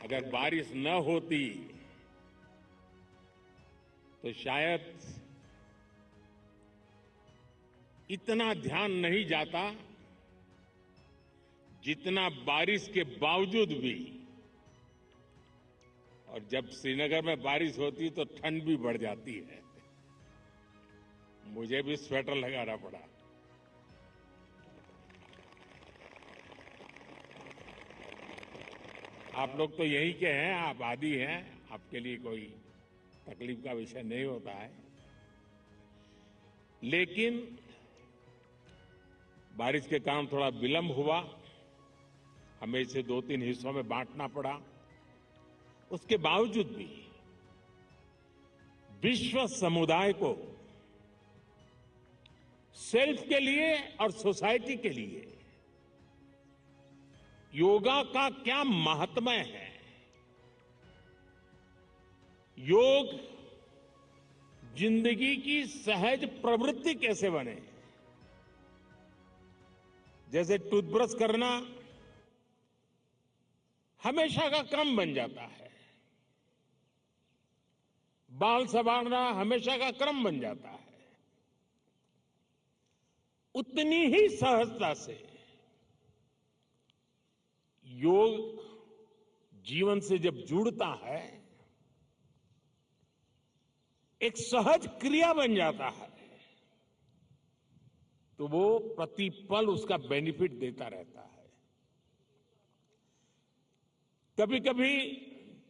अगर बारिश न होती तो शायद इतना ध्यान नहीं जाता जितना बारिश के बावजूद भी। और जब श्रीनगर में बारिश होती है तो ठंड भी बढ़ जाती है। मुझे भी स्वेटर लगाना पड़ा। आप लोग तो यहीं के हैं, आप आदी हैं, आपके लिए कोई तकलीफ का विषय नहीं होता है। लेकिन बारिश के कारण थोड़ा विलंब हुआ, हमें इसे 2-3 हिस्सों में बांटना पड़ा। उसके बावजूद भी विश्व समुदाय को सेल्फ के लिए और सोसाइटी के लिए योगा का क्या महात्म्य है, योग जिंदगी की सहज प्रवृत्ति कैसे बने। जैसे टूथब्रश करना हमेशा का क्रम बन जाता है, बाल संवारना हमेशा का क्रम बन जाता है, उतनी ही सहजता से योग जीवन से जब जुड़ता है एक सहज क्रिया बन जाता है, तो वो प्रतिपल उसका बेनिफिट देता रहता है। कभी कभी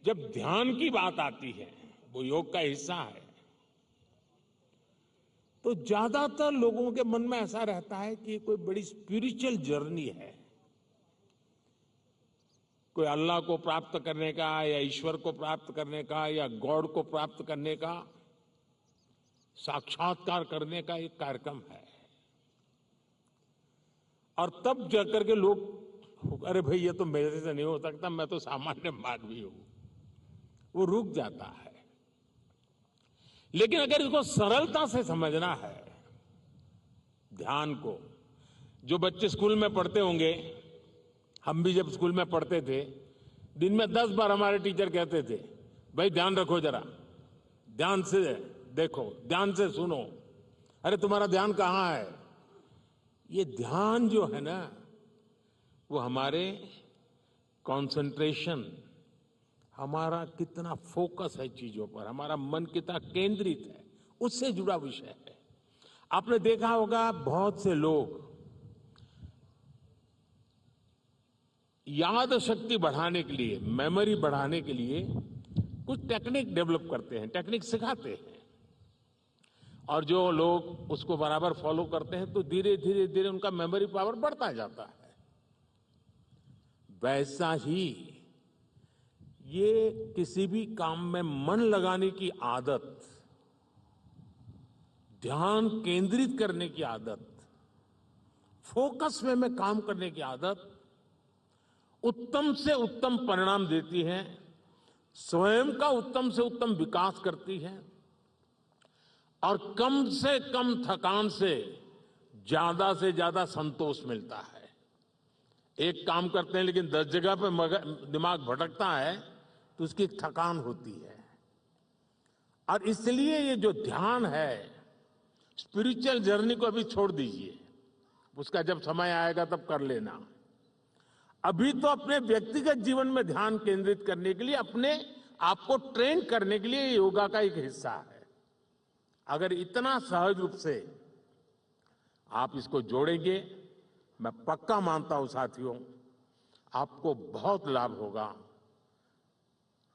जब ध्यान की बात आती है, वो योग का हिस्सा है, तो ज्यादातर लोगों के मन में ऐसा रहता है कि कोई बड़ी स्पिरिचुअल जर्नी है, कोई अल्लाह को प्राप्त करने का या ईश्वर को प्राप्त करने का या गॉड को प्राप्त करने का, साक्षात्कार करने का एक कार्यक्रम है। और तब जाकर के लोग, अरे भाई ये तो मेरे से नहीं हो सकता, मैं तो सामान्य मानवी हूं, वो रुक जाता है। लेकिन अगर इसको सरलता से समझना है, ध्यान को, जो बच्चे स्कूल में पढ़ते होंगे, हम भी जब स्कूल में पढ़ते थे, दिन में 10 बार हमारे टीचर कहते थे, भाई ध्यान रखो जरा, ध्यान से देखो, ध्यान से सुनो। अरे तुम्हारा ध्यान कहां है? ये ध्यान जो है ना, वो हमारे कंसंट्रेशन, हमारा कितना फोकस है चीजों पर, हमारा मन कितना केंद्रित है, उससे जुड़ा विषय है। आपने देखा होगा बहुत से लोग याद शक्ति बढ़ाने के लिए, मेमोरी बढ़ाने के लिए कुछ टेक्निक डेवलप करते हैं, टेक्निक सिखाते हैं, और जो लोग उसको बराबर फॉलो करते हैं तो धीरे धीरे धीरे उनका मेमोरी पावर बढ़ता जाता है। वैसा ही ये किसी भी काम में मन लगाने की आदत, ध्यान केंद्रित करने की आदत, फोकस में काम करने की आदत उत्तम से उत्तम परिणाम देती है, स्वयं का उत्तम से उत्तम विकास करती है, और कम से कम थकान से ज्यादा संतोष मिलता है। एक काम करते हैं लेकिन 10 जगह पे दिमाग भटकता है तो उसकी थकान होती है। और इसलिए ये जो ध्यान है, स्पिरिचुअल जर्नी को अभी छोड़ दीजिए, उसका जब समय आएगा तब कर लेना। अभी तो अपने व्यक्तिगत जीवन में ध्यान केंद्रित करने के लिए, अपने आप को ट्रेन करने के लिए योगा का एक हिस्सा है। अगर इतना सहज रूप से आप इसको जोड़ेंगे, मैं पक्का मानता हूं साथियों, आपको बहुत लाभ होगा,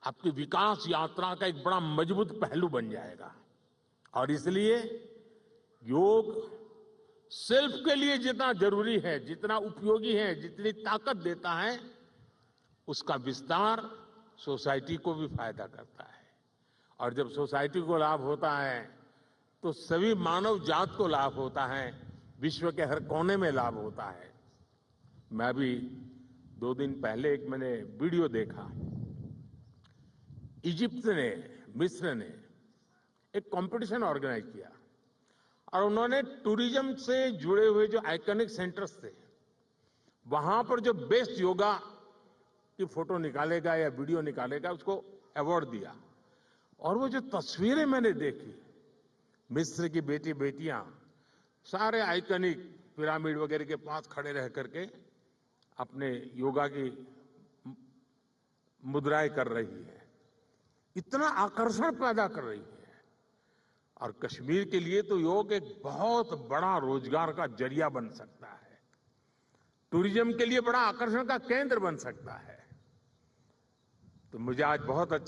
आपकी विकास यात्रा का एक बड़ा मजबूत पहलू बन जाएगा। और इसलिए योग सेल्फ के लिए जितना जरूरी है, जितना उपयोगी है, जितनी ताकत देता है, उसका विस्तार सोसाइटी को भी फायदा करता है। और जब सोसाइटी को लाभ होता है तो सभी मानव जात को लाभ होता है, विश्व के हर कोने में लाभ होता है। मैं अभी 2 दिन पहले एक मैंने वीडियो देखा, इजिप्ट ने, मिस्र ने एक कंपटीशन ऑर्गेनाइज किया और उन्होंने टूरिज्म से जुड़े हुए जो आइकॉनिक सेंटर्स थे, वहां पर जो बेस्ट योगा की फोटो निकालेगा या वीडियो निकालेगा, उसको अवार्ड दिया। और वो जो तस्वीरें मैंने देखी, मिस्र की बेटी बेटियां सारे आइकनिक पिरामिड वगैरह के पास खड़े रह करके अपने योगा की मुद्राएं कर रही है, इतना आकर्षण पैदा कर रही है। और कश्मीर के लिए तो योग एक बहुत बड़ा रोजगार का जरिया बन सकता है, टूरिज्म के लिए बड़ा आकर्षण का केंद्र बन सकता है। तो मुझे आज बहुत अच्छा